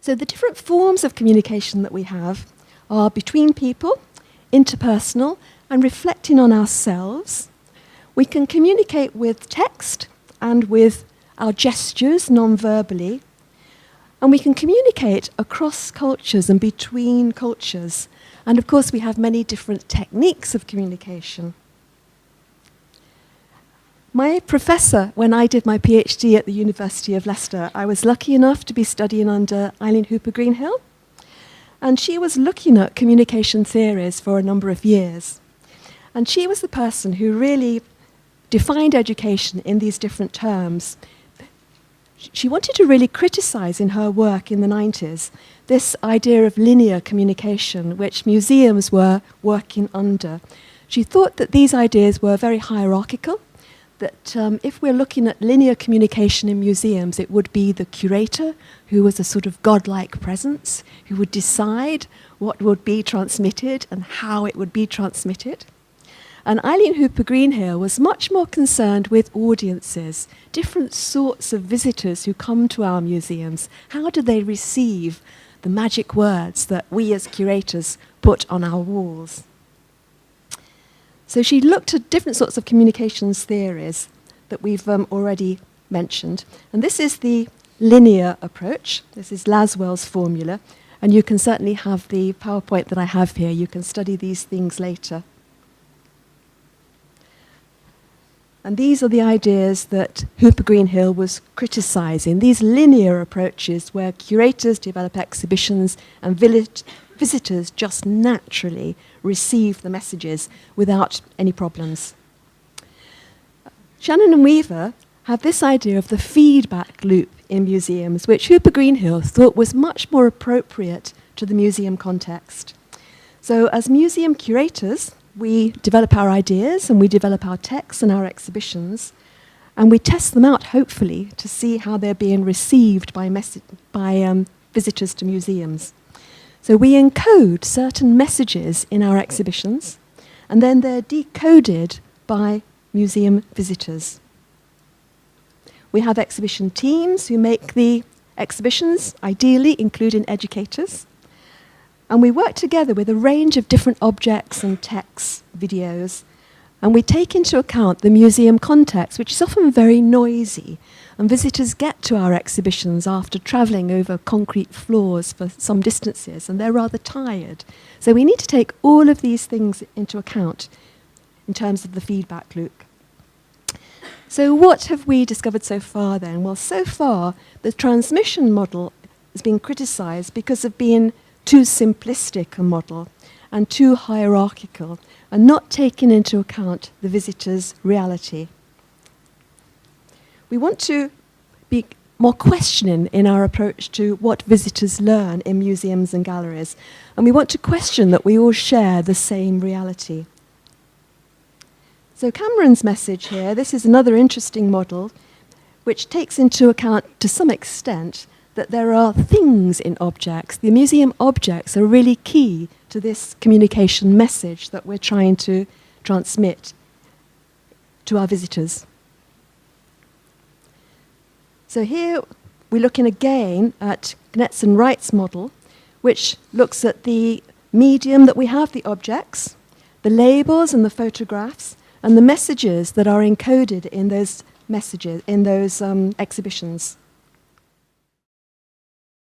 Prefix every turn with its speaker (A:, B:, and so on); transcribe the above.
A: So the different forms of communication that we have are between people, interpersonal, and reflecting on ourselves. We can communicate with text and with our gestures non-verbally, and we can communicate across cultures and between cultures. And of course, we have many different techniques of communication. My professor, when I did my PhD at the University of Leicester, I was lucky enough to be studying under Eileen Hooper Greenhill, and she was looking at communication theories for a number of years. And she was the person who really defined education in these different terms. She wanted to really criticize in her work in the 90s this idea of linear communication, which museums were working under. She thought that these ideas were very hierarchical, that if we're looking at linear communication in museums, it would be the curator, who was a sort of godlike presence, who would decide what would be transmitted and how it would be transmitted. And Eileen Hooper Greenhill was much more concerned with audiences, different sorts of visitors who come to our museums. How do they receive the magic words that we as curators put on our walls? So she looked at different sorts of communications theories that we've already mentioned. And this is the linear approach. This is Laswell's formula. And you can certainly have the PowerPoint that I have here. You can study these things later. And these are the ideas that Hooper Greenhill was criticizing, these linear approaches where curators develop exhibitions and visitors just naturally receive the messages without any problems. Shannon and Weaver have this idea of the feedback loop in museums, which Hooper Greenhill thought was much more appropriate to the museum context. So as museum curators, we develop our ideas and we develop our texts and our exhibitions, and we test them out, hopefully, to see how they're being received by visitors to museums. So we encode certain messages in our exhibitions, and then they're decoded by museum visitors. We have exhibition teams who make the exhibitions, ideally including educators, and we work together with a range of different objects and texts, videos, and we take into account the museum context, which is often very noisy, and visitors get to our exhibitions after travelling over concrete floors for some distances, and they're rather tired. So we need to take all of these things into account in terms of the feedback loop. So what have we discovered so far then? Well, so far, the transmission model has been criticised because of being too simplistic a model and too hierarchical and not taking into account the visitor's reality. We want to be more questioning in our approach to what visitors learn in museums and galleries, and we want to question that we all share the same reality. So Cameron's message here, this is another interesting model which takes into account to some extent that there are things in objects. The museum objects are really key to this communication message that we're trying to transmit to our visitors. So here we're looking again at Gnetz and Wright's model, which looks at the medium that we have, the objects, the labels and the photographs, and the messages that are encoded in those messages, in those exhibitions.